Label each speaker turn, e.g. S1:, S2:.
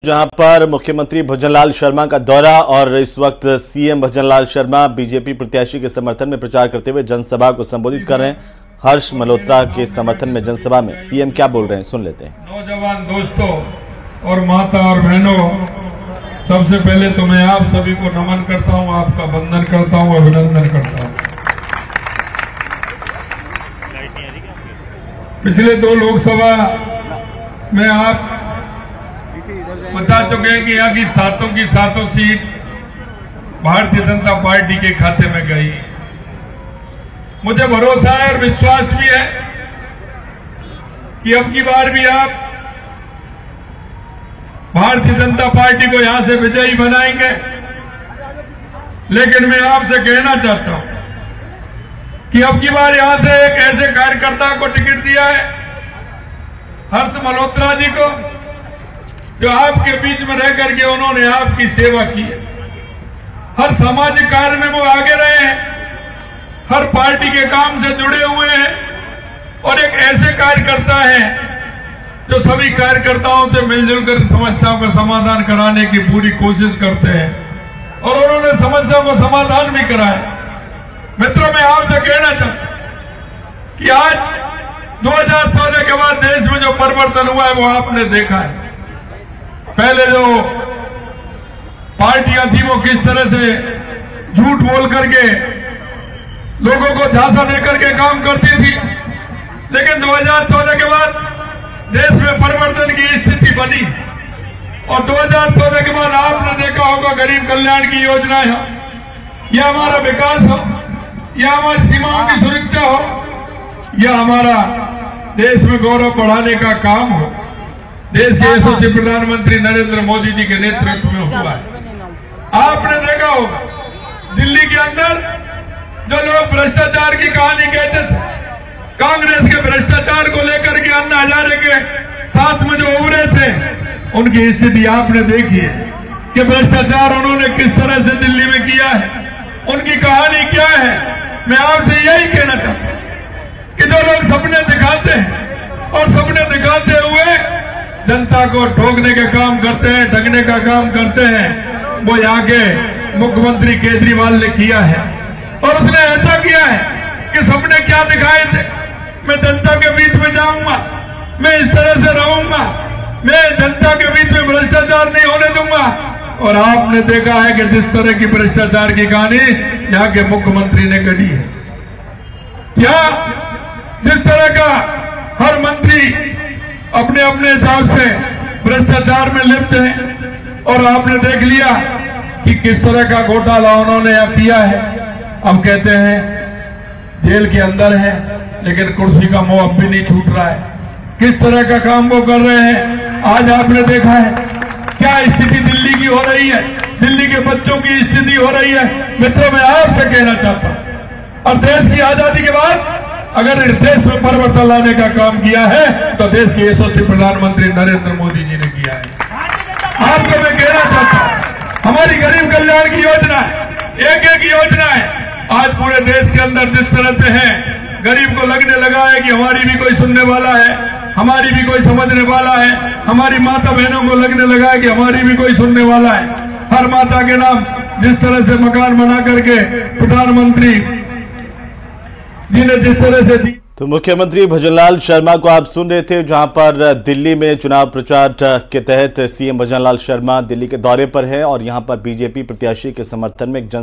S1: जहां पर मुख्यमंत्री भजनलाल शर्मा का दौरा और इस वक्त सीएम भजनलाल शर्मा बीजेपी प्रत्याशी के समर्थन में प्रचार करते हुए जनसभा को संबोधित कर रहे हैं। हर्ष मल्होत्रा के समर्थन में जनसभा में सीएम क्या बोल रहे हैं, सुन लेते हैं।
S2: नौजवान दोस्तों और माता और बहनों, सबसे पहले तो मैं आप सभी को नमन करता हूं, आपका वंदन करता हूं, अभिनंदन करता हूं। पिछले 2 लोकसभा में आप बता चुके हैं कि यहाँ की सातों सीट भारतीय जनता पार्टी के खाते में गई। मुझे भरोसा है और विश्वास भी है कि अब की बार भी आप भारतीय जनता पार्टी को यहां से विजयी बनाएंगे। लेकिन मैं आपसे कहना चाहता हूं कि अब की बार यहां से एक ऐसे कार्यकर्ता को टिकट दिया है, हर्ष मल्होत्रा जी को, जो आपके बीच में रह करके उन्होंने आपकी सेवा की है। हर सामाजिक कार्य में वो आगे रहे हैं, हर पार्टी के काम से जुड़े हुए हैं और एक ऐसे कार्यकर्ता हैं जो सभी कार्यकर्ताओं से मिलजुल कर समस्याओं का समाधान कराने की पूरी कोशिश करते हैं और उन्होंने समस्याओं का समाधान भी कराया। मित्रों, मैं आपसे कहना चाहता हूं कि आज 2014 के बाद देश में जो परिवर्तन हुआ है वो आपने देखा है। पहले जो पार्टियां थी वो किस तरह से झूठ बोल करके लोगों को झांसा देकर के काम करती थी, लेकिन 2014 के बाद देश में परिवर्तन की स्थिति बनी और 2014 के बाद आपने देखा होगा गरीब कल्याण की योजनाएं हो या हमारा विकास हो या हमारी सीमाओं की सुरक्षा हो या हमारा देश में गौरव बढ़ाने का काम हो, देश के यशस्वी प्रधानमंत्री नरेंद्र मोदी जी के नेतृत्व में हुआ है। आपने देखा होगा दिल्ली के अंदर जो लोग भ्रष्टाचार की कहानी कहते थे, कांग्रेस के भ्रष्टाचार को लेकर के अन्ना हजारे के साथ में जो उभरे थे, उनकी स्थिति आपने देखी है कि भ्रष्टाचार उन्होंने किस तरह से दिल्ली में किया है, उनकी कहानी क्या है। मैं आपसे यही कहना चाहता हूं कि जो लोग सपने दिखाते हैं और सपने दिखाते हुए जनता को ठोकने का काम करते हैं, ठगने का काम करते हैं, वो यहाँ के मुख्यमंत्री केजरीवाल ने किया है और उसने ऐसा किया है कि सपने क्या दिखाए थे, मैं जनता के बीच में जाऊंगा, मैं इस तरह से रहूंगा, मैं जनता के बीच में भ्रष्टाचार नहीं होने दूंगा। और आपने देखा है कि जिस तरह की भ्रष्टाचार की कहानी यहाँ के मुख्यमंत्री ने गढ़ी है, क्या जिस तरह का हर मंत्री अपने अपने हिसाब से भ्रष्टाचार में लिप्त हैं और आपने देख लिया कि किस तरह का घोटाला उन्होंने यहाँ किया है। अब कहते हैं जेल के अंदर है लेकिन कुर्सी का मोह अब भी नहीं छूट रहा है। किस तरह का काम वो कर रहे हैं, आज आपने देखा है क्या स्थिति दिल्ली की हो रही है, दिल्ली के बच्चों की स्थिति हो रही है। मित्रों, मैं आपसे कहना चाहता हूं, और देश की आजादी के बाद अगर देश में परिवर्तन लाने का काम किया है तो देश के यशस्वी प्रधानमंत्री नरेंद्र मोदी जी ने किया है। आपको मैं कहना चाहता हूं, हमारी गरीब कल्याण की योजना है, एक योजना है, आज पूरे देश के अंदर जिस तरह से है, गरीब को लगने लगा है कि हमारी भी कोई सुनने वाला है, हमारी भी कोई समझने वाला है, हमारी माता बहनों को लगने लगा है कि हमारी भी कोई सुनने वाला है। हर माता के नाम जिस तरह से मकान बना करके प्रधानमंत्री जी ने जिस तरह से दी।
S1: तो मुख्यमंत्री भजनलाल शर्मा को आप सुन रहे थे, जहां पर दिल्ली में चुनाव प्रचार के तहत सीएम भजनलाल शर्मा दिल्ली के दौरे पर है और यहां पर बीजेपी प्रत्याशी के समर्थन में एक